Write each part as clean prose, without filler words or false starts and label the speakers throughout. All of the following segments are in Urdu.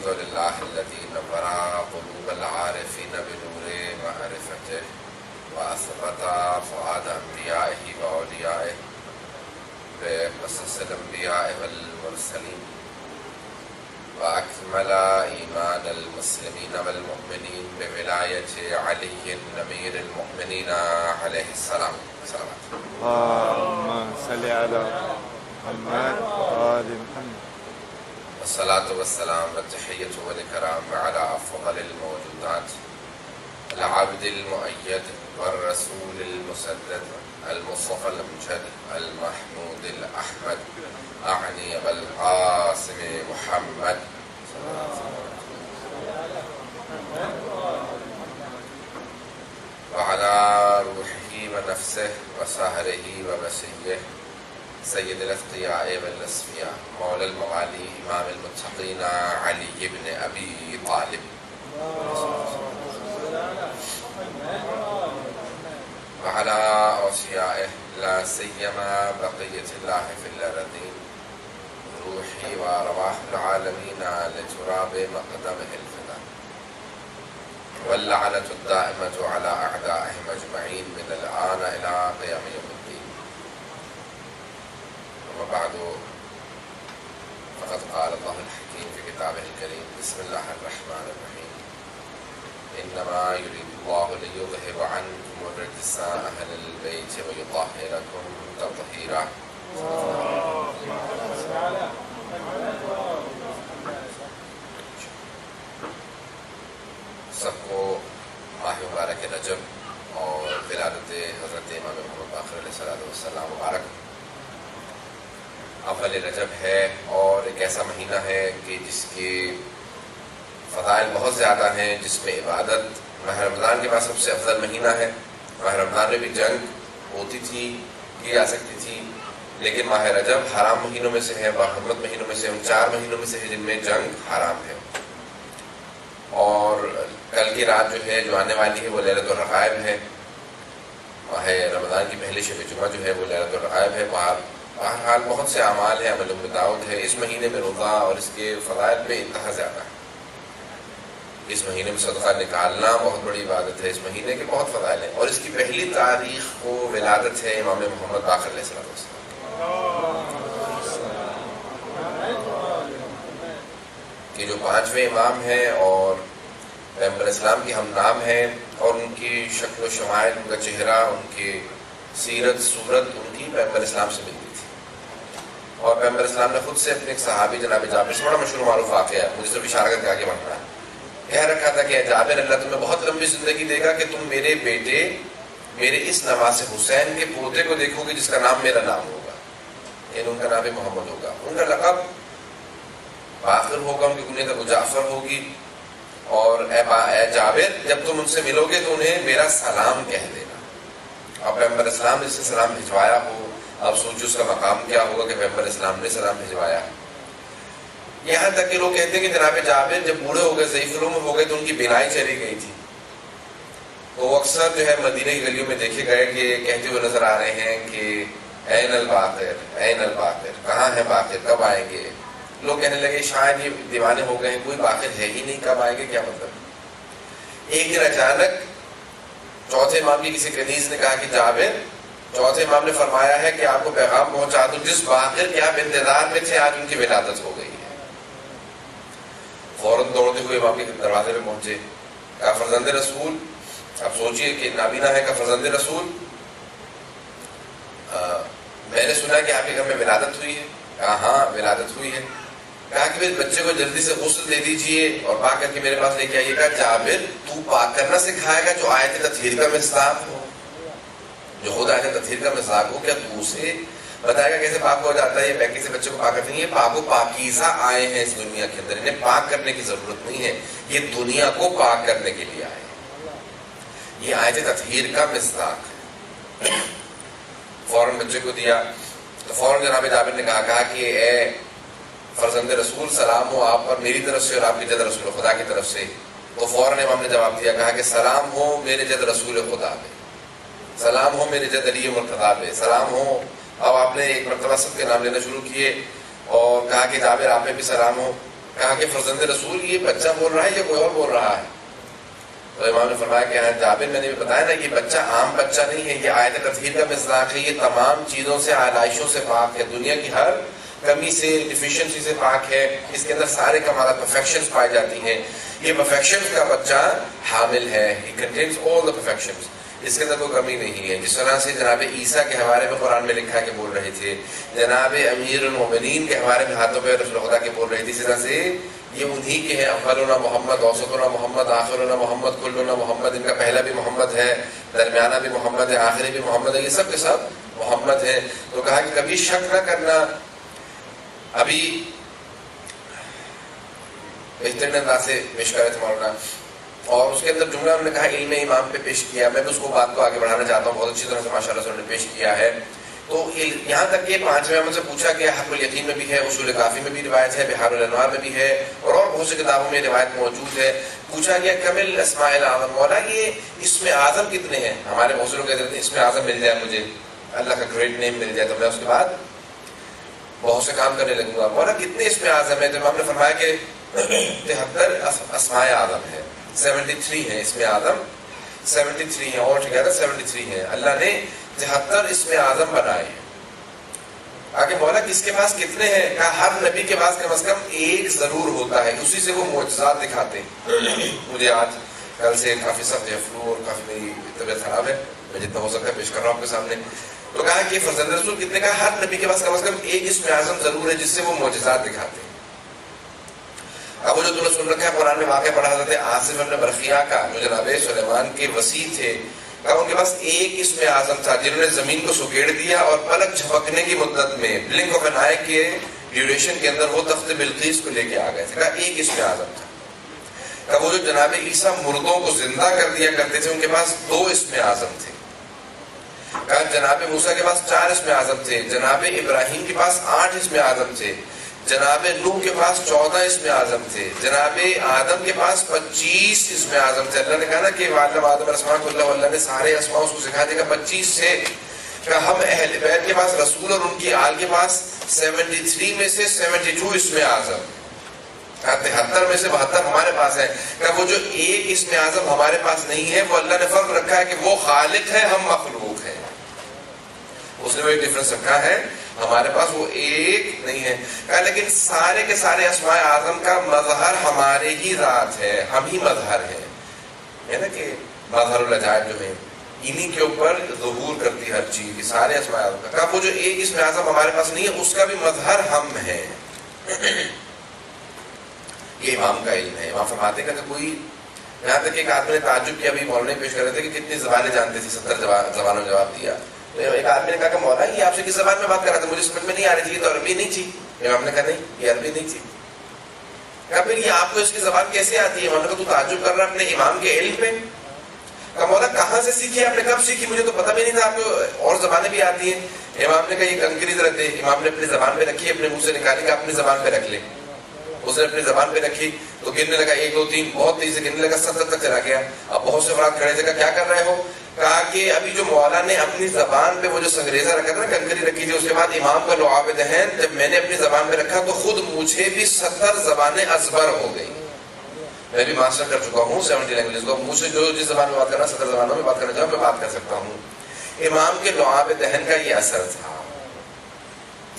Speaker 1: لله الذي نور قلوب العارفين بنور معرفته وأثبت فؤاد أنبيائه وأوليائه بقصص الأنبياء والمرسلين وأكمل إيمان المسلمين والمؤمنين بولاية علي أمير المؤمنين عليه السلام.
Speaker 2: اللهم صل على محمد وآل محمد.
Speaker 1: والصلاة والسلام والتحية والإكرام على أفضل الموجودات العبد المؤيد والرسول المسدد المصطفى الأمجد المحمود الأحمد أعني أبا القاسم محمد وعلى روحه ونفسه وسهره ومسيه سيد الأتقياء والأصفياء مولى الموالي إمام المتقين علي بن أبي طالب وعلى أوصيائه لا سيما بقية الله في الأرضين روحي وأرواح العالمين لتراب مقدمه الفداء واللعنة الدائمة على أعدائهم أجمعين من الآن إلى قيام يوم الدين. وبعد فقد قال الله الحكيم في كتابه الكريم بسم الله الرحمن الرحيم إنما يريد الله ليذهب عنكم الرجس أهل البيت ويطهركم تطهيرا. سب کو ماہ مبارک رجب اور ولادت حضرت امام محمد باقر علیہ السلام مبارک. اول رجب ہے اور ایک ایسا مہینہ ہے کہ جس کے فضائل بہت زیادہ ہیں، جس میں عبادت ماہ رمضان کے بعد سب سے افضل مہینہ ہے. ماہ رمضان میں بھی جنگ ہوتی تھی، کی جا سکتی تھی، لیکن ماہ رجب حرام مہینوں میں سے ہے، باحرمت مہینوں میں سے، ان 4 مہینوں میں سے ہے جن میں جنگ حرام ہے. اور کل کی رات جو ہے جو آنے والی ہے وہ لیلۃ الرغائب ہے. ماہ رمضان کی پہلی شب جمعہ جو ہے وہ لیلۃ الرغائب ہے. بہرحال بہت سے اعمال ہیں، عمل دعوت ہے. اس مہینے میں روزہ اور اس کے فضائل بے انتہا زیادہ ہے. اس مہینے میں صدقہ نکالنا بہت بڑی عبادت ہے. اس مہینے کے بہت فضائل ہیں اور اس کی پہلی تاریخ کو ولادت ہے امام محمد باقر علیہ السلام. کہ جو 5ویں امام ہیں اور پیغمبر اسلام کی ہم نام ہیں اور ان کی شکل و شمائل، ان کا چہرہ، ان کی سیرت صورت ان کی پیغمبر اسلام سے ملتی تھی. اور پیغمبر اسلام نے خود سے اپنے ایک صحابی جناب جابر سے بڑا مشہور معروف واقعہ ہے، مجھے صرف اشارہ کر کے آگے بڑھنا ہے. کہہ رکھا تھا کہ جابر اللہ تمہیں بہت لمبی زندگی دے گا کہ تم میرے بیٹے میرے اس نواز حسین کے پوتے کو دیکھو گے جس کا نام میرا نام ہوگا، یعنی ان کا نام محمد ہوگا. ان کا لقب باقر ہوگا، ان کی کنیت ابو جعفر ہوگی. اور اے جابر جب تم ان سے ملو گے تو انہیں میرا سلام کہہ دینا. اور پیغمبر اسلام نے جس سے سلام بھجوایا ہو، اب سوچو اس کا مقام کیا ہوگا کہ پیغمبر اسلام نے سلام بھجوایا. یہاں تک کہ لوگ کہتے ہیں کہ جناب جابر جب بوڑھے ہو گئے، ضعیف العمر ہو گئے تو ان کی بینائی چلی گئی تھی. تو وہ اکثر جو ہے مدینہ کی گلیوں میں دیکھے گئے کہ کہتے ہوئے نظر آ رہے ہیں کہ این الباقر، این الباقر، کہاں ہے باقر، کب آئیں گے. لوگ کہنے لگے شاید یہ دیوانے ہو گئے ہیں، کوئی باقر ہے ہی نہیں، کب آئیں گے، کیا مطلب. ایک دن اچانک چوتھے امام کی کسی کنیز نے کہا کہ جابر، چوتھے امام نے فرمایا ہے کہ آپ کو پیغام پہنچا دوں، جس باقر کے آپ انتظار میں تھے آج ان کی ولادت ہو گئی ہے. فوراً دوڑتے ہوئے امام کے دروازے پہ پہنچے. کہا فرزند رسول، اب سوچئے کہ نابینا ہے. کہا فرزند رسول، میں نے سنا کہ آپ کے گھر میں ولادت ہوئی ہے. کہا ہاں ولادت ہوئی ہے. کہا کہ میرے بچے کو جلدی سے غسل دے دیجئے اور پاک کر کے میرے پاس لے کے آئیے. کہا جابر تو پاک کرنا سکھائے گا جو آیت تطہیر کا مصداق ہو، جو خود آیت تطہیر کا مصداق ہو، کیا تو اسے بتائے گا کیسے پاک ہو جاتا ہے؟ یہ بیکی سے بچے کو پاک کرتے ہیں. یہ پاک و پاکیزہ آئے ہیں اس دنیا کے اندر، انہیں پاک کرنے کی ضرورت نہیں ہے، یہ دنیا کو پاک کرنے کے لیے آئے. یہ آیت تطہیر کا مصداق ہے. فوراً بچے کو دیا تو فوراً جناب جابر نے کہا کہ اے فرزند رسول، سلام ہو آپ پر میری طرف سے اور آپ کی جد رسول خدا کی طرف سے. تو فوراً امام نے جواب دیا، کہا کہ سلام ہو میرے جد رسول خدا پہ، سلام ہو میرے جد علی مرتضیٰ پہ، سلام ہو. اب آپ نے ایک مرتبہ سب کے نام لینا شروع کیے اور کہا کہ جابر آپ پہ بھی سلام ہو. کہا کہ فرزند رسول یہ بچہ بول رہا ہے یا کوئی اور بول رہا ہے؟ تو امام نے فرمایا کہ ہاں جابر، میں نے بتایا نا یہ بچہ عام بچہ نہیں ہے، یہ آیت تطہیر کا مصداق ہے، یہ تمام چیزوں سے، آلائشوں سے پاک ہے، دنیا کی ہر کمی سے، ڈیفیشنسی سے پاک ہے، اس کے اندر سارے کمالات، پرفیکشنز پائی جاتی ہیں، یہ پرفیکشنز کا بچہ حامل ہے، he contains all the perfections، اس کے اندر کوئی کمی نہیں ہے۔ جس طرح سے جناب عیسیٰ کے حوالے میں قرآن میں لکھا کہ بول رہے تھے، جناب امیر المومنین کے حوالے میں ہاتھوں پہ رسول خدا کے بول رہے تھے، اسی طرح سے یہ انہی کے ہیں، اولنا محمد، اوسطنا محمد، آخرنا محمد، کلنا محمد، ان کا پہلا بھی محمد ہے، درمیانہ بھی محمد ہے، آخری بھی محمد ہے، یہ سب کے سب محمد ہیں۔ تو کہا کہ کبھی شک نہ کرنا۔ ابھی بہترین انداز سے پیش کر رہے تھے مولانا، اور اس کے اندر جملہ انہوں نے کہا علم امام پہ پیش کیا، میں بھی اس کو بات کو آگے بڑھانا چاہتا ہوں، بہت اچھی طرح سے ماشاءاللہ سے انہوں نے پیش کیا ہے۔ تو یہاں تک کہ پانچویں امام سے پوچھا گیا، حق الیقین میں بھی ہے، اصول کافی میں بھی روایت ہے، بحار الانوار میں بھی ہے، اور بہت سی کتابوں میں روایت موجود ہے۔ پوچھا گیا کمل اسماء الاعظم، مولا یہ اسم اعظم کتنے ہیں؟ ہمارے بہت سے لوگ کہتے ہیں اسم اعظم مل جائے مجھے، اللہ کا گریٹ نیم مل جائے تو میں اس کے بعد بہت سے کام کرنے لگوں گا، مولا کتنے اسم اعظم ہے؟ تو امام نے فرمایا کہ 73 اسماء اعظم ہے، 73 ہیں اسم اعظم، 73 ہیں، اور ٹھیک ہے 73 ہیں، اللہ نے 73 اسم اعظم بنائے ہیں۔ آگے مولا کس کے پاس کتنے ہیں؟ کہا ہر نبی کے پاس کم از کم ایک ضرور ہوتا ہے، اسی سے وہ معجزات دکھاتے ہیں۔ مجھے آج کل سے کافی سخت فلو اور کافی میری طبیعت خراب ہے، میں جتنا ہو سکتا ہے پیش کر رہا ہوں آپ کے سامنے۔ تو کہا کہ فرزند رسول کتنے؟ کہا ہر نبی کے پاس کم از کم ایک اسم اعظم ضرور ہے جس سے وہ معجزات دکھاتے ہیں۔ اب وہ جو تم نے سن رکھا ہے قرآن میں واقعہ پڑھا حضرت آصف بن برخیہ کا، جو جناب سلیمان کے وصی تھے، کہا ان کے پاس ایک اسم اعظم تھا جنہوں نے زمین کو سکیڑ دیا اور پلک جھپکنے کی مدت میں، بلنک آف این آئی کے ڈیوریشن کے اندر وہ تخت بلقیس کو لے کے آ گئے تھے۔ کہا ایک اسم اعظم تھا۔ کہا وہ جو جناب عیسیٰ مردوں کو زندہ کر دیا کرتے تھے ان کے پاس 2 اسم اعظم تھے۔ کہا جناب موسیٰ کے پاس 4 اسم اعظم تھے، جناب ابراہیم کے پاس 8 اسم اعظم تھے، جناب نوح کے پاس 14 اسم اعظم تھے، جناب آدم کے پاس 25 اسم اعظم تھے۔ اللہ نے کہا نا کہ وعلم آدم الاسماء کلها، اللہ نے سارے اسماء اس کو سکھا دیا، 25 سے۔ کہ ہم اہل بیت کے پاس رسول اور ان کی آل کے پاس 73 میں سے 72 اسم اعظم، 73 میں سے 72 ہمارے پاس ہے۔ کہ وہ جو ایک اسم اعظم ہمارے پاس نہیں ہے، وہ اللہ نے فرق رکھا ہے کہ وہ خالق ہے، ہم مخلوق ہیں، اس نے وہ ایک ڈفرنس رکھا ہے، ہمارے پاس وہ ایک نہیں ہے۔ کہا لیکن سارے کے سارے اسماء اعظم کا مظہر ہمارے ہی ذات ہے، ہم ہی مظہر ہیں، ہے نا کہ مظہر العجائب جو ہے انہی کے اوپر ظہور کرتی ہر چیز، سارے اسماء اعظم کا۔ کہا وہ جو ایک اسم اعظم ہمارے پاس نہیں ہے اس کا بھی مظہر ہم ہیں۔ یہ امام کا علم ہے۔ امام فرماتے ہیں کہ کوئی، یہاں تک ایک آدمی نے تعجب کیا، ابھی مولانا پیش کر رہے تھے کہ کتنی زبانیں جانتے تھے، 70 زبانوں میں جواب دیا۔ تو ایک آدمی نے کہا کہ مولانا یہ آپ سے کس زبان میں بات کر رہا تھا؟ مجھے سمجھ میں نہیں آ رہی تھی، یہ تو عربی نہیں تھی۔ امام نے کہا نہیں یہ عربی نہیں تھی۔ کہا پھر یہ آپ کو اس کی زبان کیسے آتی ہے؟ امام نے کہا تو تعجب کر رہا ہے اپنے امام کے علم پہ؟ کہا مولا کہاں سے سیکھی آپ نے، کب سیکھی؟ مجھے تو پتہ بھی نہیں تھا آپ کو اور زبانیں بھی آتی ہیں۔ امام نے کہا یہ کنکری ضرورت ہے، امام نے اپنی زبان پہ رکھی، اپنے منہ سے نکالی کہ اپنی زبان پہ رکھ لے۔ اس نے اپنی زبان پہ رکھی تو گننے لگا 1 2 3، بہت تیزی سے گننے لگا، 70 تک چلا گیا۔ اب بہت سے افراد کھڑے تھے، کہا کیا کر رہے ہو؟ کہا کہ ابھی جو مولا نے اپنی زبان پہ وہ جو سنگریزہ رکھا تھا نا، کنکری رکھی تھی، اس کے بعد امام کا لعاب دہن جب میں نے اپنی زبان پہ رکھا تو خود مجھے بھی 70 زبانیں ازبر ہو گئی۔ میں بھی ماسٹر کر چکا ہوں 70 لینگویج کو، مجھ سے جو جس زبان میں بات کرنا 70 زبانوں میں بات کرنا چاہوں میں بات کر سکتا ہوں۔ امام کے لعاب دہن کا یہ اثر تھا،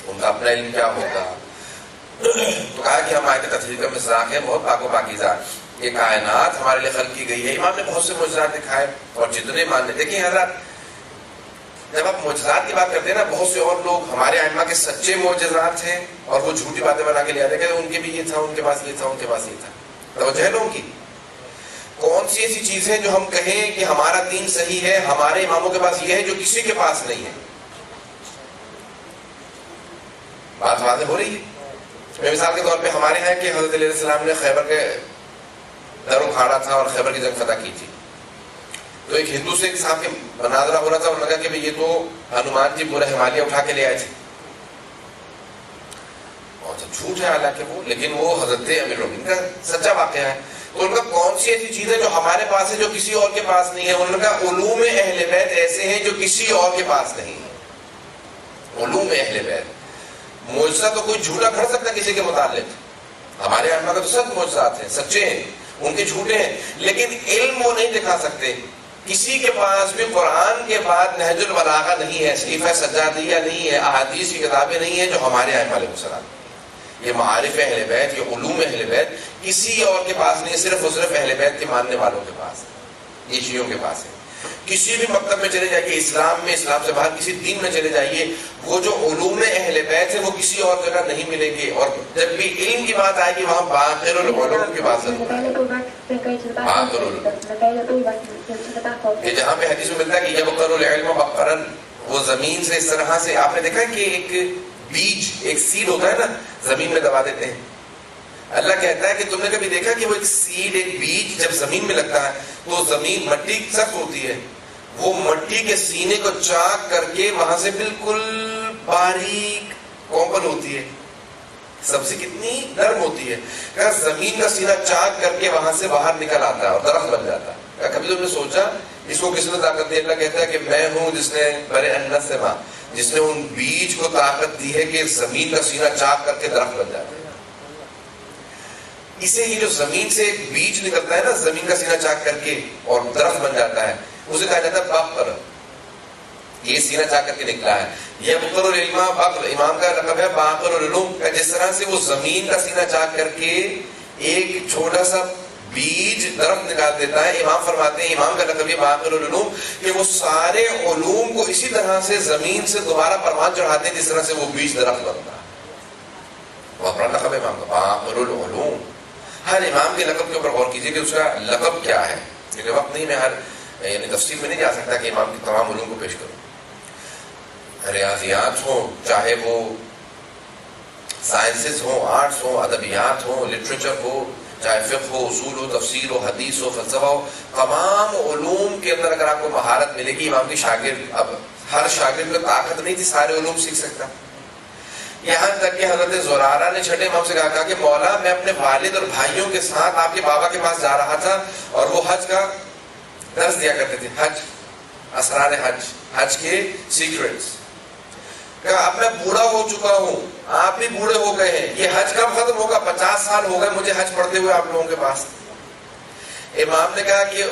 Speaker 1: ان کا اپنا علم کیا ہوگا۔ تو کہا کہ ہم آیت تطہیر کا مصداق ہے، بہت پاک و پاکیزہ، یہ کائنات ہمارے لیے خلق کی گئی ہے۔ امام نے بہت سے معجزات دکھائے اور جتنے ماننے، دیکھیں حضرات جب آپ معجزات کی بات کرتے ہیں نا، بہت سے اور لوگ ہمارے ائمہ کے سچے معجزات ہیں اور وہ جھوٹی باتیں بنا کے لے آتے ہیں کہ ان کے بھی یہ تھا، ان کے پاس یہ تھا، ان کے پاس یہ تھا۔ توجہ ہے لوگوں کی؟ کون سی ایسی چیز ہے جو ہم کہیں کہ ہمارا دین صحیح ہے، ہمارے اماموں کے پاس یہ ہے جو کسی کے پاس نہیں ہے؟ بات واضح ہو رہی ہے؟ میں مثال کے طور پہ ہمارے ہیں کہ حضرت علیہ السلام نے خیبر کے در اکھاڑا تھا اور خیبر کی جنگ فتح کی تھی، تو ایک ہندو سے ایک صاحب کے مناظرہ ہو رہا تھا، انہوں نے کہا کہ یہ تو ہنومان جی پورا ہمالیہ اٹھا کے لے آئے تھے، اور جھوٹ ہے حالانکہ وہ، لیکن وہ حضرت امیر المومنین کا سچا واقعہ ہے۔ تو ان کا کون سی ایسی چیز ہے جو ہمارے پاس ہے جو کسی اور کے پاس نہیں ہے؟ انہوں نے کہا علوم اہل بیت ایسے ہیں جو کسی اور کے پاس نہیں ہے۔ علوم اہل بیت، معجزہ تو کوئی جھوٹا کر سکتا کسی کے متعلق، ہمارے ائمہ کا تو سب معجزات ہیں، سچے ہیں، ان کے جھوٹے ہیں، لیکن علم وہ نہیں دکھا سکتے. کسی کے پاس بھی قرآن کے بعد نہج البلاغہ نہیں ہے، صحیفہ سجادیہ نہیں ہے، احادیث کی کتابیں نہیں ہیں جو ہمارے ائمہ علیہ السلام. یہ معارف اہل بیت، یہ علوم اہل بیت کسی اور کے پاس نہیں، صرف اور صرف اہل بیت کے ماننے والوں کے پاس ہے، یہ شیعوں کے پاس ہے. کسی بھی مکتب میں چلے جائیے، اسلام میں، اسلام سے باہر کسی دین میں چلے جائیے، وہ جو علوم اہل بیت ہے وہ کسی اور جگہ نہیں ملیں گے. اور جب بھی علم کی بات آئے گی وہاں باقر العلوم کی بات ضرور آئے گی. باقر العلوم کہ جہاں پہ حدیث میں ملتا ہے کہ یبقر العلم بقرن، وہ زمین سے اس طرح سے، آپ نے دیکھا کہ ایک بیج، ایک سیڈ ہوتا ہے نا، زمین میں دبا دیتے ہیں. اللہ کہتا ہے کہ تم نے کبھی دیکھا کہ وہ ایک سیڈ، ایک بیج جب زمین میں لگتا ہے تو زمین، مٹی سخت ہوتی ہے، وہ مٹی کے سینے کو چاک کر کے وہاں سے بالکل باریک کومل ہوتی ہے، سبزی کتنی نرم ہوتی ہے، کہ زمین کا سینہ چاک کر کے وہاں سے باہر نکل آتا ہے اور درخت بن جاتا ہے. کبھی تم نے سوچا اس کو کس نے طاقت دی؟ اللہ کہتا ہے کہ میں ہوں جس نے برے انت سے ماں، جس نے ان بیج کو طاقت دی ہے کہ زمین کا سینہ چاک کر کے درخت بن جاتا ہے. اسے یہ جو زمین سے ایک بیج نکلتا ہے نا، زمین کا سینہ چاک کر کے اور درخت بن جاتا ہے، اسے کہا جاتا ہے باقر. یہ سینہ چاک کر کے نکلا ہے. یہ بقر العلم، باقر امام کا لقب ہے باقر العلوم، جس طرح سے وہ زمین کا سینہ چاک کر کے ایک چھوٹا سا بیج درخت نکال دیتا ہے. امام فرماتے ہیں، امام کا لقب یہ باقر العلوم، کہ وہ سارے علوم کو اسی طرح سے زمین سے دوبارہ پروان چڑھاتے ہیں جس طرح سے وہ بیج درخت بنتا ہے. وہ اپنا لقب ہے امام کا باقر العلوم. ہر امام کے لقب کے اوپر غور کیجیے کہ اس کا لقب کیا ہے، کیونکہ وقت نہیں، میں ہر یعنی تفصیل میں نہیں جا سکتا کہ امام کی تمام علوم کو پیش کروں. ریاضیات ہوں، چاہے وہ سائنسز ہوں، آرٹس ہوں، ادبیات ہوں، لٹریچر ہو، چاہے فقہ ہو، اصول ہو، تفسیر ہو، حدیث ہو، فلسفہ ہو، تمام علوم کے اندر اگر آپ کو مہارت ملے گی. امام کی شاگرد، اب ہر شاگرد میں طاقت نہیں تھی سارے علوم سیکھ سکتا. یہاں تک کہ حضرت زرارہ نے چھٹے امام سے کہا کہ مولا میں اپنے والد اور بھائیوں کے ساتھ آپ کے بابا کے پاس جا رہا تھا اور وہ حج کا درس دیا کرتے تھے، حج، اسرار حج، حج کے سیکرٹس. کہ اب میں بوڑھا ہو چکا ہوں، آپ بھی بوڑھے ہو گئے ہیں، یہ حج کب ختم ہوگا؟ 50 سال ہو گئے مجھے حج پڑھتے ہوئے آپ لوگوں کے پاس. امام نے کہا کہ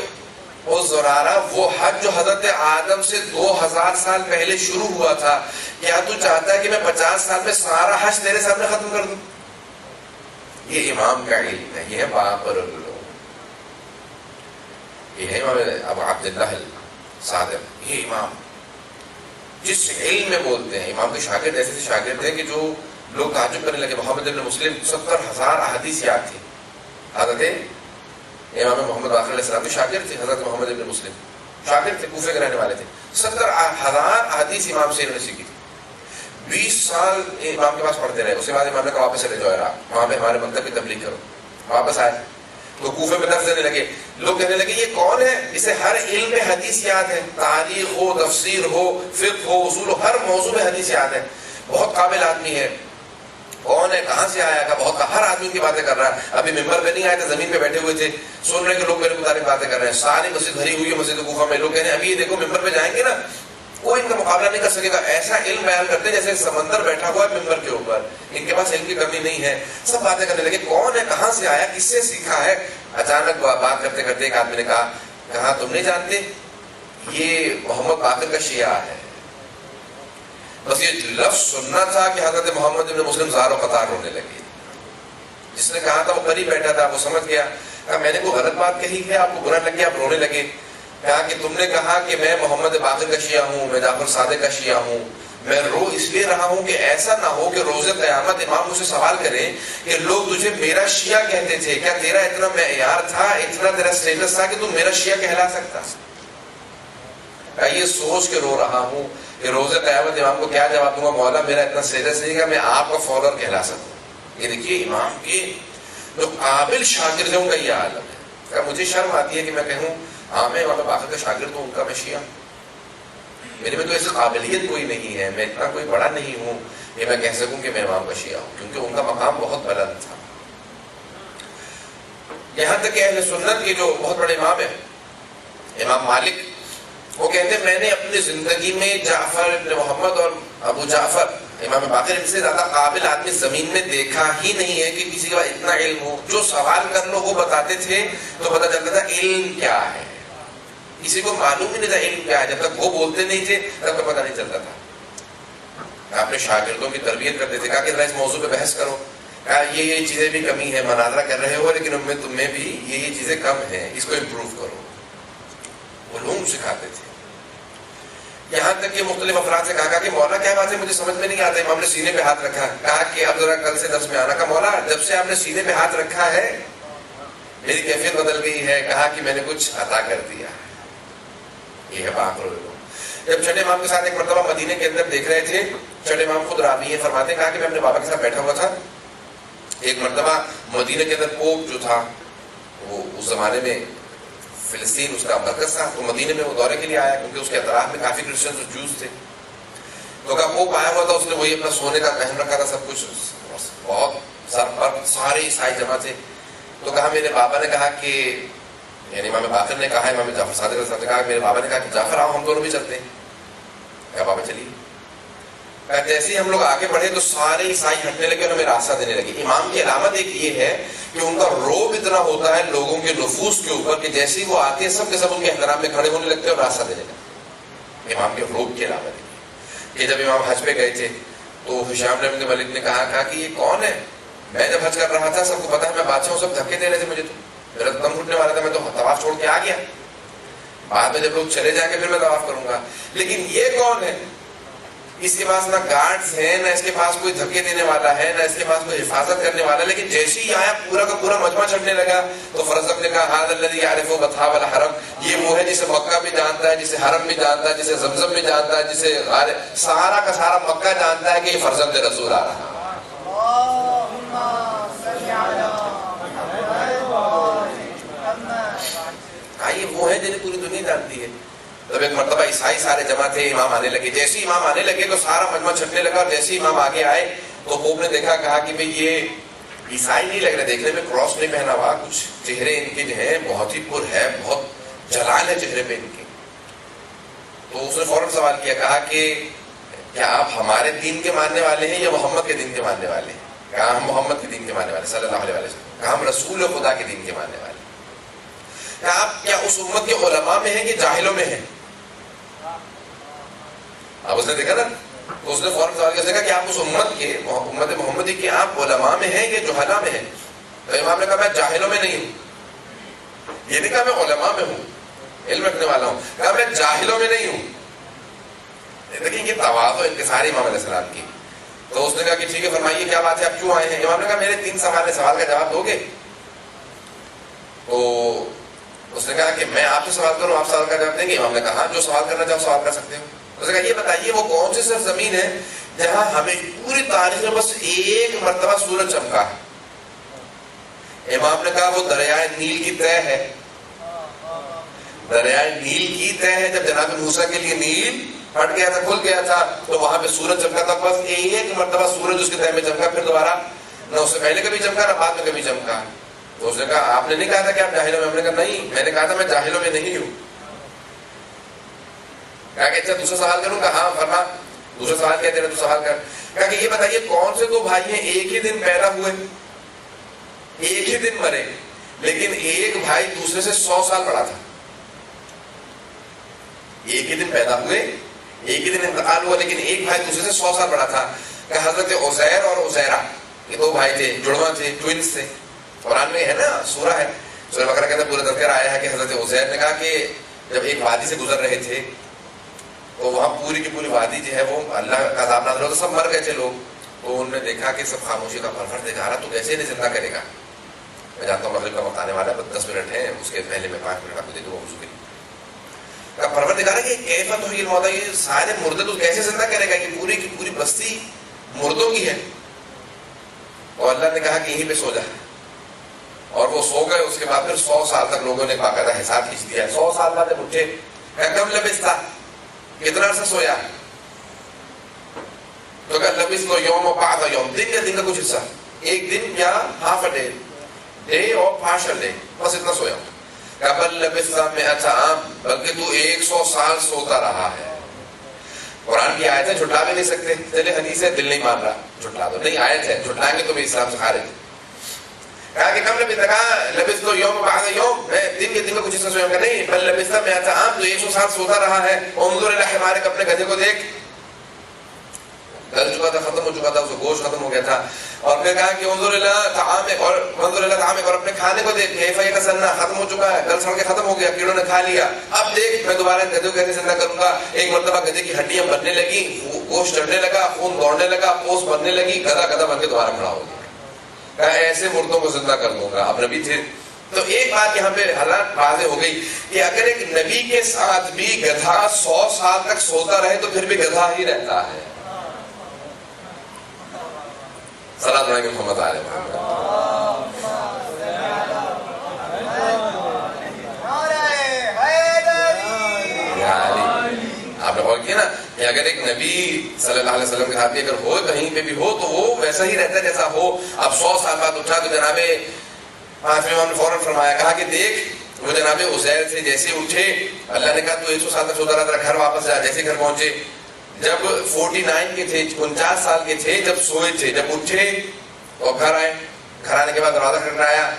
Speaker 1: او زرارہ، وہ حج جو حضرت آدم سے 2000 سال پہلے شروع ہوا تھا، کیا تو چاہتا ہے کہ میں 50 سال میں سارا حج تیرے سامنے ختم کر دوں؟ یہ امام کا علم ہے، یہ ہے باقر العلوم، یہ ہے امام ابو عبداللہ الصادق. یہ امام جس علم میں بولتے ہیں. امام کے شاگرد ایسے شاگرد ہیں کہ جو لوگ تعجب کرنے لگے. محمد ابن مسلم 70,000 احادیث یاد تھی. حضرت امام محمد باقر علیہ السلام کے شاگرد تھے. حضرت محمد ابن مسلم شاگرد تھے، کوفے کے رہنے والے تھے. 70,000 احادیث امام سے انہوں نے سیکھی تھی. 20 سال امام کے پاس پڑھتے رہے. اس کے بعد امام نے کہا واپس چلے جاؤ عراق، وہاں پہ ہمارے مکتب کی تبلیغ کرو. واپس آئے تو کوفے میں درس دینے لگے. لوگ کہنے لگے یہ کون ہے، اسے ہر علم میں حدیث یاد ہے، تاریخ ہو، تفسیر ہو، فقہ ہو، اصول ہو، ہر موضوع میں حدیث یاد ہے، بہت قابل آدمی ہے. کون ہے، کہاں سے آیا، بہت ہر آدمی کی باتیں کر رہا ہے. ابھی ممبر پہ نہیں آئے تھے، زمین پہ بیٹھے ہوئے تھے، سن رہے کہ لوگ میرے مطابق باتیں کر رہے ہیں. ساری مسجد بھری ہوئی ہے مسجد کوفہ میں. لوگ کہنے ابھی یہ دیکھو ممبر پہ جائیں گے نا کوئی ان کا مقابلہ نہیں کر سکے گا. ایسا علم بیان کرتے جیسے سمندر بیٹھا ہوا ہے ممبر کے اوپر. ان کے پاس علم کی کمی نہیں ہے. سب باتیں کرنے لگے کون ہے، کہاں سے آیا، کس سے سیکھا ہے. اچانک بات کرتے کرتے ایک آدمی نے کہا تم نہیں جانتے یہ محمد باقر کا شیعہ ہے. بس یہ لفظ سننا تھا کہ حضرت محمد ابن مسلم زار و قطار رونے لگے. جس نے کہا تھا وہ قریب بیٹھا تھا، وہ سمجھ گیا. کہا میں نے کوئی غلط بات کہی ہے، آپ کو برا لگ گیا، آپ رونے لگے. کہا کہ تم نے کہا کہ میں محمد باقر کا شیعہ ہوں، میں جعفر صادق کا شیعہ ہوں. میں رو اس لیے رہا ہوں کہ ایسا نہ ہو کہ روز قیامت امام مجھ سے سوال کرے کہ لوگ تجھے میرا شیعہ کہتے تھے، کیا تیرا اتنا معیار تھا، اتنا تیرا اسٹیٹس تھا کہ تم میرا شیعہ کہلا سکتا؟ یہ سوچ کے رو رہا ہوں کہ روز قیامت امام کو کیا جواب دوں گا، مولا میرا اتنا اسٹیٹس نہیں کہ میں آپ کا فالوور کہلا سکوں. یہ دیکھیے امام کے جو قابل شاگرد ہیں ان کا یہ عالم ہے. مجھے شرم آتی ہے کہ میں کہوں ہاں میں امام باقر کا شاگرد ہوں، ان کا میں شیعہ. میرے میں تو ایسی قابلیت کوئی نہیں ہے، میں اتنا کوئی بڑا نہیں ہوں کہ میں کہہ سکوں کہ میں امام کا شیعہ ہوں، کیونکہ ان کا مقام بہت بلند تھا. یہاں تک کہ اہل سنت کے جو بہت بڑے امام ہیں، امام مالک، وہ کہتے ہیں میں نے اپنی زندگی میں جعفر ابن محمد اور ابو جعفر امام باقر ان سے زیادہ قابل آدمی زمین میں دیکھا ہی نہیں ہے کہ کسی کے پاس اتنا علم ہو. جو سوال کر لو وہ بتاتے تھے تو پتہ چلتا تھا علم کیا ہے. کسی کو معلوم ہی نہیں تھا علم کیا ہے. جب تک وہ بولتے نہیں تھے تب تک پتہ نہیں چلتا تھا. اپنے شاگردوں کی تربیت کرتے تھے. کہا کہ اس موضوع پہ بحث کرو. کہا یہ چیزیں بھی کمی ہے, مناظرہ کر رہے ہو لیکن ان میں تم میں بھی یہ چیزیں کم ہیں, اس کو امپروو کرو. علوم سکھاتے تھے. یہاں تک کہ مختلف افراد سے کہا کہ مولا کیا بات ہے, مجھے سمجھ میں نہیں آتا. امام نے سینے پہ ہاتھ رکھا. کہا کہ اب ذرا کل سے درس میں آنا. کہا مولا جب سے آپ نے سینے پہ ہاتھ رکھا ہے میری کیفیت بدل گئی ہے. کہا کہ میں نے کچھ عطا کر دیا. یہ ہے باقر علوم. جب چھٹے امام کے ساتھ ایک مرتبہ مدینے کے اندر دیکھ رہے تھے, چھٹے امام خود راوی ہیں, فرماتے ہیں کہا کہ میں اپنے بابا کے ساتھ بیٹھا ہوا تھا. ایک مرتبہ مدینے کے اندر پوپ جو تھا, وہ اس زمانے میں فلسطین اس کا مرکز تھا, تو مدینے میں وہ دورے کے لیے آیا کیونکہ اس کے اطراف میں کافی کرسچنز اور جوز تھے. تو کہا پوپ آیا ہوا تھا, اس نے وہی اپنا سونے کا پہن رکھا تھا سب کچھ, بہت سر پر سارے عیسائی جمع تھے. تو کہا میرے بابا نے کہا کہ, یعنی امام باقر نے کہا, امام جعفر صادق نے کہا, میرے بابا نے کہا کہ جعفر آؤ ہم دونوں بھی چلتے ہیں. کہا بابا چلیے. جیسے ہی ہم لوگ آگے بڑھے تو سارے عیسائی ہٹنے لگے اور ہمیں راستہ دینے لگے. امام کی علامت ایک یہ ہے کہ ان کا روب اتنا ہوتا ہے لوگوں کے نفوس کے اوپر کہ جیسے ہی وہ آتے ہیں سب کے سب ان کے احترام میں کھڑے ہونے لگتے ہیں اور راستہ دینے لگتے. امام کے روب کی علامت ہے کہ جب امام حج پہ گئے تھے تو ہشام بن ملک نے کہا کہ یہ کون ہے, میں جب حج کر رہا تھا سب کو پتا ہے میں بادشاہ ہوں, سب دھکے دے رہے تھے مجھے, تو میرا دم گھٹنے والا تھا, میں تو طواف چھوڑ کے آ گیا. بعد میں جب لوگ چلے جائیں گے پھر میں طواف کروں گا. لیکن یہ کون ہے, اس کے پاس نہ گارڈز ہیں, نہ اس کے پاس کوئی دھکے دینے والا ہے, نہ اس کے پاس کوئی حفاظت کرنے والا. لیکن جیسے ہی آیا پورا کا پورا مجمع چڑھنے لگا تو فرزدق نے کہا ھذا الذی یعرف مطاب الحرم, یہ وہ ہے جسے مکہ بھی جانتا ہے, جسے حرم بھی جانتا ہے, جسے زمزم بھی جانتا ہے, جسے سارا کا سارا مکہ جانتا ہے کہ یہ فرزند رسول آ رہا ہے. یہ وہ ہے جنہیں پوری دنیا جانتی ہے. جب ایک مرتبہ عیسائی سارے جمع تھے, امام آنے لگے. جیسے ہی امام آنے لگے تو سارا مجمع چھٹنے لگا, اور جیسے ہی امام آگے آئے تو پوپ نے دیکھا, کہا کہ بھئی یہ عیسائی نہیں لگ رہے, دیکھنے میں کراس نہیں پہنا ہوا, کچھ چہرے ان کے جو ہیں بہت ہی پر ہے, بہت جلال ہے چہرے پہ ان کے. تو اس نے فوراً سوال کیا, کہا کہ کیا آپ ہمارے دین کے ماننے والے ہیں یا محمد کے دین کے ماننے والے ہیں؟ کہا ہم محمد کے دین کے ماننے والے صلی اللہ علیہ وسلم. کہا ہم رسول خدا کے دین کے ماننے والے. کہا آپ کیا اس امت کے علماء میں ہیں کہ جاہلوں میں ہیں؟ اب اس نے دیکھا نا, تو اس نے فوراً سوال کیا کہ آپ اس امت کے, امت محمدی کے آپ علماء میں ہیں کہ جہلا میں ہیں؟ تو امام نے کہا میں جاہلوں میں نہیں ہوں. یہ نہیں کہا میں علماء میں ہوں, علم رکھنے والا ہوں. کہا میں جاہلوں میں نہیں ہوں. دیکھیں یہ تواضع انکسار امام علیہ السلام کی. تو اس نے کہا کہ ٹھیک ہے فرمائیے کیا بات ہے, آپ کیوں آئے ہیں؟ امام نے کہا میرے 3 سوال ہے, سوال کا جواب دو گے؟ تو اس نے کہا کہ میں آپ سے سوال کروں, آپ سوال کا جواب دیں گے؟ امام نے کہا ہاں, جو سوال کرنا چاہو سوال کر سکتے ہو. اس نے کہا یہ بتائیے وہ کون سی سرزمین ہے جہاں ہمیں پوری تاریخ میں بس ایک مرتبہ سورج چمکا ہے؟ امام نے کہا وہ دریائے نیل کی تہ ہے. دریائے نیل کی تہ ہے. جب جناب موسیٰ کے لیے نیل پھٹ گیا تھا, کھل گیا تھا, تو وہاں پہ سورج چمکا تھا. بس ایک مرتبہ سورج اس کے تہ میں چمکا, پھر دوبارہ نہ اس سے پہلے کبھی چمکا نہ بعد میں کبھی چمکا. تو اس نے کہا آپ نے نہیں کہا تھا کہ آپ جاہلوں میں؟ ہم نے کہا نہیں, میں نے کہا تھا میں جاہلوں میں نہیں ہوں. کہا کہ اچھا دوسرا سوال کروں؟ کہا ہاں فرما. دوسرا سوال کیا تیرا, تو سوال کر. کہا کہ یہ بتائیے کون سے 2 بھائی ہیں ایک ہی دن پیدا ہوئے, ایک ہی دن مرے, لیکن ایک بھائی دوسرے سے 100 سال بڑا تھا. ایک ہی دن پیدا ہوئے, ایک ہی دن انتقال ہوا, لیکن ایک بھائی دوسرے سے 100 سال بڑا تھا. کہ حضرت عزیر اور عزیرہ, یہ 2 بھائی تھے, جڑواں تھے, ٹوئنس تھے. قرآن میں ہے نا, سورہ ہے, سورہ بقرہ کے اندر پورا تذکرہ آیا ہے کہ حضرت عزیر نے کہا کہ جب ایک وادی سے گزر رہے تھے تو وہاں پوری کی پوری وادی جو ہے وہ اللہ کا عذاب نازل ہوا, تو سب مر گئے تھے لوگ. تو انہوں نے دیکھا کہ سب خاموشی کا پروردگار تو کیسے انہیں زندہ کرے گا. میں جانتا ہوں مغرب کا وقت آنے والا ہے, 10 منٹ ہے, اس کے پہلے میں 5 منٹ آپ کو دے دوں گا وضو کے لیے. پروردگار ہے کہ کیفیت ہوئی الموت, یہ سارے مردے تو کیسے زندہ کرے گا, یہ پوری کی پوری بستی مردوں کی ہے. اور اللہ نے کہا کہ یہیں پہ سو جا, اور وہ سو گئے. اس کے بعد پھر 100 سال تک لوگوں نے باقاعدہ حساب کھینچ دیا. 100 سال بعد جب اٹھے, کم لبثتا, کتنا عرصہ سویا؟ تو کہ لبثت یوم و بعض یوم, دن یا دن کا کچھ حصہ, ایک دن یا ہاف اے ڈے, ڈے اور پارشل ڈے, بس اتنا سویا. کہ بل لبثت مئۃ عام, بلکہ تو 100 سال سوتا رہا ہے. قرآن کی آیت ہے, جھٹلا بھی نہیں سکتے, چلے حدیث ہے, دل نہیں مان رہا, جھٹلا دو, نہیں آیت ہے, جھٹلائیں گے تو بھی اسلام سے خارج. کہا کہ کم لبثت, کہا لبثت تو یوم بعد یوم, میں دن کے دن میں کچھ اس نے سویا کہ نہیں, بل لبثت مئۃ عام, تو 100 سال سوتا رہا ہے. انظر الی حمارک, اپنے گدھے کو دیکھ, گل چکا تھا, ختم ہو چکا تھا, اس کا گوشت ختم ہو گیا تھا. اور پھر کہا کہ انظر الی طعامک, اور انظر الی طعامک, اور اپنے کھانے کو دیکھ, کیف یتسنی, ختم ہو چکا ہے, گل سڑ کے ختم ہو گیا, کیڑوں نے کھا لیا. اب دیکھ میں دوبارہ گدھے کو کیسے زندہ کروں گا. ایک مرتبہ گدھے کی ہڈیاں بننے لگی, گوشت چڑھنے لگا, خون دوڑنے لگا, پوست بننے لگی, گدھا گدھا بن کے دوبارہ کھڑا ہو گیا. کہا ایسے مردوں کو زندہ کر دوں گا. اب نبی تھے. تو ایک بات یہاں پہ حالات واضح ہو گئی کہ اگر ایک نبی کے ساتھ بھی گدھا 100 سال تک سوتا رہے تو پھر بھی گدھا ہی رہتا ہے. صلاۃ علی محمد علیہ محمد. آپ نے غور کیا نا کہ اگر ایک نبی صلی اللہ علیہ وسلم کے ساتھ بھی اگر ہو, کہیں پہ بھی ہو, تو وہ ویسا ہی رہتا ہے جیسا ہو. اب 100 سال بعد اٹھا تو جناب پانچویں امام نے فوراً فرمایا, کہا کہ دیکھ وہ جناب عزیر سے جیسے اٹھے, اللہ نے کہا تو 100 سال تک سوتا رہا, گھر واپس جا. جیسے گھر پہنچے, جب 49 کے تھے, 49 سال کے تھے, جب سوئے تھے, جب اٹھے تو گھر آئے. گھر آنے کے بعد دروازہ کھٹکھٹایا,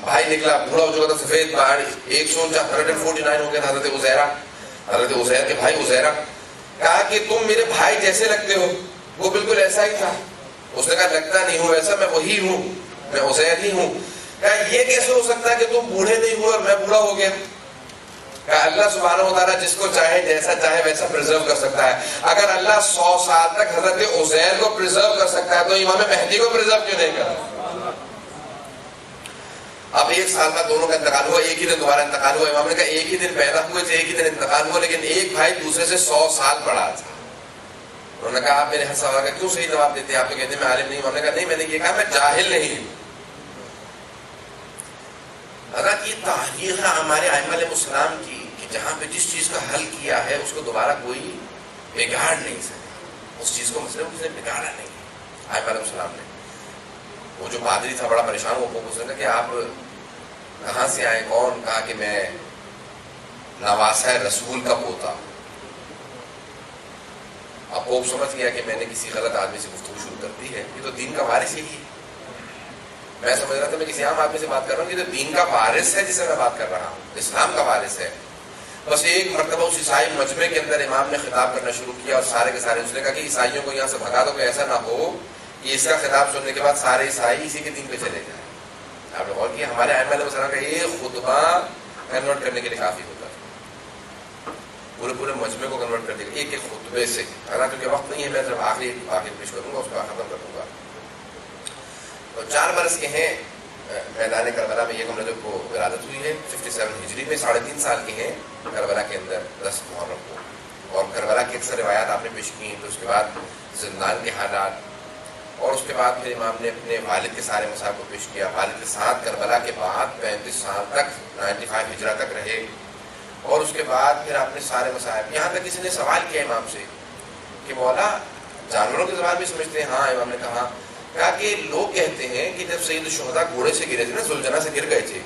Speaker 1: بھائی نکلا, بوڑھا ہو چکا تھا, سفید باڑ, 149 ہو گیا تھا. حضرت عزیرہ, حضرت عزیر کے بھائی عزیرہ, کہا کہ تم میرے بھائی جیسے لگتے ہو. وہ بالکل ایسا ہی تھا. اس نے کہا لگتا نہیں ہوں ایسا, میں وہی ہوں, میں عزیر ہی ہوں. کہا یہ کیسے ہو سکتا ہے کہ تم بوڑھے نہیں ہوئے اور میں بوڑھا ہو گیا. کہا اللہ سبحانہ و تعالیٰ جس کو چاہے جیسا چاہے ویسا پرزرو کر سکتا ہے. اگر اللہ 100 سال تک حضرت عزیر کو پرزرو کر سکتا ہے تو امام مہدی کو پرزرو کیوں نہیں کر رہا. اب 1 سال بعد دونوں کا انتقال ہوا, ایک ہی دن دوبارہ انتقال ہوا. امام نے کہا ایک ہی دن پیدا ہوئے تھے, ایک ہی دن انتقال ہوا, لیکن ایک بھائی دوسرے سے 100 سال بڑا تھا. انہوں نے کہا آپ میرے ہر سوال کا کیوں صحیح جواب دیتے ہیں, آپ تو کہتے ہیں میں عالم نہیں. انہوں نے کہا نہیں, میں نے یہ کہا میں جاہل نہیں ہوں. حضرت یہ تاریخ ہے ہمارے ائمہ علیہ السلام کی کہ جہاں پہ جس چیز کا حل کیا ہے اس کو دوبارہ کوئی بگاڑ نہیں سکتا. اس چیز کو مسئلے کو کسی نے بگاڑا نہیں ائمہ علیہ السلام نے. وہ جو پادری تھا بڑا پریشان ہوا, وہ پوچھ رہا کہ آپ کہاں سے آئے, کون. کہا کہ میں نواسہ رسول کا پوتا. اب وہ سمجھ گیا کہ میں نے کسی غلط آدمی سے گفتگو شروع کر دی ہے, یہ تو دین کا وارث ہی ہے. میں سمجھ رہا تھا میں کسی عام آدمی سے بات کر رہا ہوں, یہ تو دین کا وارث ہے جس سے میں بات کر رہا ہوں, اسلام کا وارث ہے. بس ایک مرتبہ اس عیسائی مجمع کے اندر امام نے خطاب کرنا شروع کیا اور سارے کے سارے, اس نے کہا کہ عیسائیوں کو یہاں سے بھگا دو کہ ایسا نہ ہو کہ اس کا خطاب سننے کے بعد سارے عیسائی اسی کے دین پہ چلے جائیں. آپ نے غور کیا ہمارے ائمہ علیہ السلام کا ایک خطبہ کنورٹ کرنے کے لیے کافی ہوتا ہے, پورے مجمع کو کنورٹ کرنے کے لیے ایک خطبے سے. کیونکہ وقت نہیں ہے, میں صرف آخری پیش کروں گا, اس کو ختم کر دوں گا. تو 4 برس کے ہیں میدان کربلا میں, یہ ہم کو ولادت ہوئی ہے 57 ہجری میں, 3.5 سال کے ہیں کربلا کے اندر 10 محرم کو. اور کربلا کی اکثر روایات آپ نے پیش کی ہیں. تو اس کے بعد زندان کے حالات, اور اس کے بعد پھر امام نے اپنے والد کے سارے مسائل کو پیش کیا. والد کے ساتھ کربلا کے بعد 35 سال تک 95 ہجرہ تک رہے. اور اس کے بعد پھر آپ نے سارے مسائل, یہاں تک کسی نے سوال کیا امام سے کہ مولا جانوروں کی زبان بھی سمجھتے ہیں. ہاں امام نے کہا کہ لوگ کہتے ہیں کہ جب سید الشہداء گھوڑے سے گرے تھے نا, ذوالجناح سے گر گئے تھے,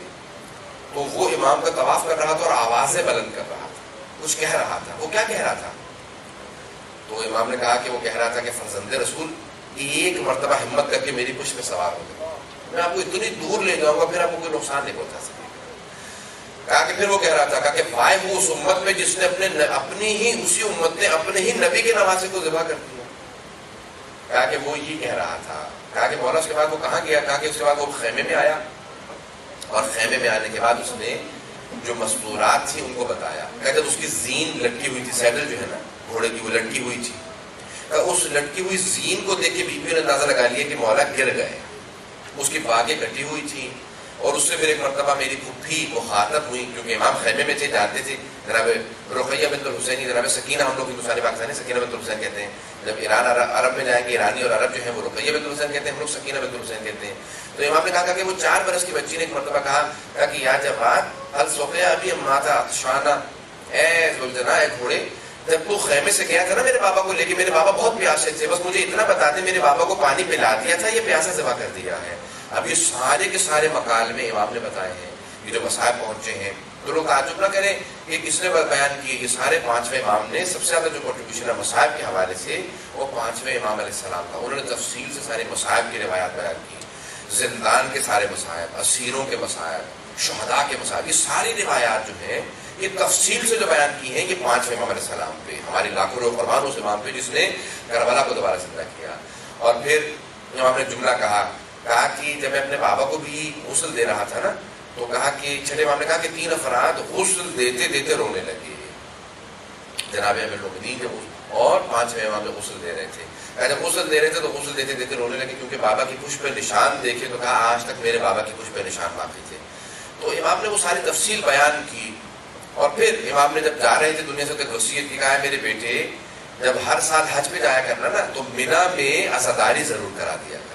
Speaker 1: تو وہ امام کا طواف کر رہا تھا اور آوازیں بلند کر رہا تھا, کچھ کہہ رہا تھا. وہ کیا کہہ رہا تھا؟ تو امام نے کہا کہ وہ کہہ رہا تھا کہ فرزند رسول ایک مرتبہ ہمت کر کے میری پشت میں سوار ہو گئے, میں آپ کو اتنی دور لے جاؤں گا, پھر آپ کو کوئی نقصان نہیں پہنچا سکے. کہا کہ پھر وہ کہہ رہا تھا کہ وائے وہ اس امت میں جس نے اپنی ہی اسی امت نے اپنے ہی نبی کے نواسے کو ذبح کر دیا. کہا کہ وہ یہ کہہ رہا تھا. کہا کہ مولا اس کے بعد وہ کہاں گیا؟ کہا کہ اس کے بعد وہ خیمے میں آیا, اور خیمے میں آنے کے بعد اس نے جو مستورات تھی ان کو بتایا. کہا جب اس کی زین لٹکی ہوئی تھی, سیڈل جو ہے نا گھوڑے کی, وہ لٹکی ہوئی تھی. اس لٹکی ہوئی زین کو دیکھ کے بیوی نے اندازہ لگا لیا کہ مولا گر گئے. اس کی باگیں کٹی ہوئی تھی. اور اس سے پھر ایک مرتبہ میری پھپھی مخاطب ہوئی, کیونکہ امام خیمے میں تھے, جانتے تھے. جناب رقیہ بنت الحسین, جناب سکینہ, ہم لوگ ہندوستانی پاکستانی سکینہ بنت الحسین کہتے ہیں. جب ایران عرب میں جائیں گے, ایرانی اور عرب جو ہیں وہ رقیہ بنت الحسین کہتے ہیں, ہم لوگ سکینہ بنت الحسین کہتے ہیں. تو امام نے کہا کہ وہ 4 برس کی بچی نے ایک مرتبہ کہا کہ یا جواد السقیا ابھی ماتا عطشانہ, اے ذوالجناح اے گھوڑے, جب تو خیمے سے گیا تھا نا میرے بابا کو لے کے, میرے بابا بہت پیاسے تھے, بس مجھے اتنا بتا دے میرے بابا کو پانی پلا دیا تھا, یہ پیاسا ذبح کر دیا ہے. اب یہ سارے کے سارے مکالمے امام نے بتائے ہیں, یہ جو مصائب پہنچے ہیں تو لوگ تعجب نہ کریں کہ کس نے بیان کی. یہ سارے پانچویں امام نے سب سے زیادہ جو کنٹریبیوشن ہے مصائب کے حوالے سے وہ پانچویں امام علیہ السلام کا. انہوں نے تفصیل سے سارے مصائب کی روایات بیان کی, زندان کے سارے مصائب, اسیروں کے مصائب, شہداء کے مصائب, یہ ساری روایات جو ہیں یہ تفصیل سے جو بیان کی ہیں یہ پانچویں امام علیہ السلام پہ, ہماری لاکھوں روح قربان اس امام پہ جس نے کربلا کو دوبارہ زندہ کیا. اور پھر امام نے جملہ کہا کہ جب میں اپنے بابا کو بھی غسل دے رہا تھا نا تو کہا کہ چھٹے امام نے کہا کہ 3 افراد غسل دیتے دیتے رونے لگے, جناب امیر المومنین اور 5ویں امام جو غسل دے رہے تھے. جب غسل دے رہے تھے تو غسل دیتے دیتے رونے لگے کیونکہ بابا کی پشت پہ نشان دیکھے تو کہا آج تک میرے بابا کی پشت پہ نشان باقی تھے. تو امام نے وہ ساری تفصیل بیان کی. اور پھر امام نے جب جا رہے تھے دنیا سے ایک وصیت کی, کہا ہے میرے بیٹے جب ہر سال حج پہ جایا کرنا نا تو مینا میں عزاداری ضرور کرا دیا کرنا.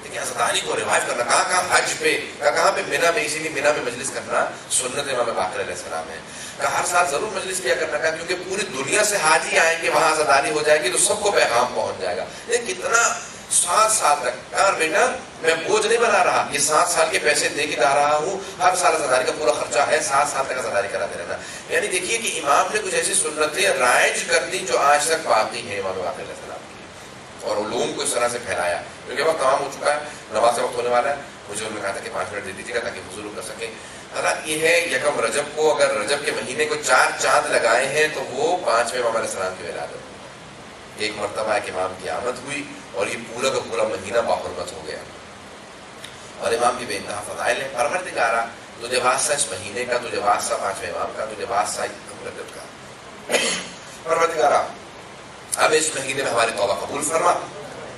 Speaker 1: دیکھیں عزاداری کو ریوائو کرنا, کہاں حج پہ, کہاں پہ مینا میں, اسی لیے مینا میں مجلس کرنا سنت امام باقر علیہ السلام ہے. کہا ہر سال ضرور مجلس کیا کرنا کا, کیونکہ پوری دنیا سے حاجی آئیں گے, وہاں عزاداری ہو جائے گی تو سب کو پیغام پہنچ جائے گا. کتنا 7 سال تک, یار بیٹا میں بوجھ نہیں بنا رہا, یہ 7 سال کے پیسے دے کے جا رہا ہوں, ہر سال عزاداری کا پورا خرچہ ہے, 7 سال تک عزاداری کراتے رہنا. یعنی دیکھیے کہ امام نے کچھ ایسی سنتیں رائج کر دی جو آج تک باقی ہیں امام باقر علیہ السلام کی, اور علوم کو اس طرح سے پھیلایا. کیونکہ وقت تمام ہو چکا ہے, نماز کا وقت ہونے والا ہے. مجھے انہوں نے کہا تھا کہ 5 منٹ دے دیجیے گا تاکہ حضور کر سکیں. حضرت یہ ہے یکم رجب کو, اگر رجب کے مہینے کو 4 چاند لگائے ہیں تو وہ 5ویں امام علیہ السلام کی ولادت. ایک مرتبہ ایک امام کی آمد ہوئی اور یہ پورا کا پورا مہینہ باحرمت ہو گیا. اور امام کی بے انتہا فضائل ہے. پروردگارا تجھے واسطہ اس مہینے کا, تجھے واسطہ 5ویں امام کا, تجھے واسطہ یکم رجب کا. پروردگارا اب اس مہینے میں ہماری توبہ قبول فرما.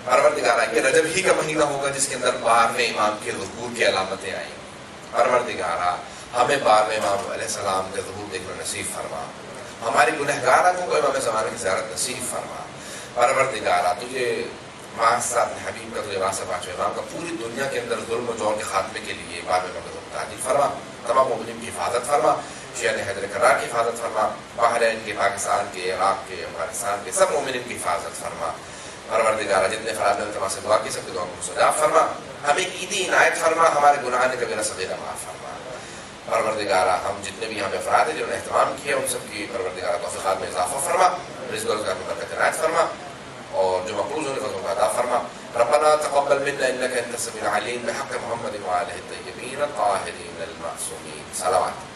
Speaker 1: پروردگارا یہ رجب ہی کا مہینہ ہوگا جس کے اندر 12ویں امام کے ظہور کی علامتیں آئیں. پروردگارا ہمیں 12ویں امام علیہ السلام کے ظہور دیکھنا نصیب فرما. ہماری گنہگاروں کو امام زمانہ کی زیارت نصیب فرما. پروردگارا تجھے واسطہ اپنے حبیب کا, تجھے واسطہ 5ویں امام کا, پوری دنیا کے اندر ظلم و جور کے خاتمے کے لیے 12ویں امام کو تعجیل فرما. تمام مومنین کی حفاظت فرما. شیعہ حیدر کرار کی حفاظت فرما. بحرین کے, پاکستان کے, عراق کے, افغانستان کے سب مومنین کی حفاظت فرما. پروردگارا جتنے فراد نے تمام سے دعا کی سب کی دعا کو مستجاب فرما. ہمیں عیدی عنایت فرما. ہمارے گناہ نے کبیرہ صغیرہ معاف فرما. پروردگارا ہم جتنے بھی ہمیں افراد ہیں جنہوں نے اہتمام کیا ان سب کی پروردگارا توفیقات میں اضافہ فرما. رزق و روزگار میں برکت عنایت فرما. اور جو مقروض ہونے فضلوں کا عطا فرما. ربنا تقبل منا انك انت السميع العليم بحق محمد وآله الطيبين الطاهرين المعصومين. صلوات.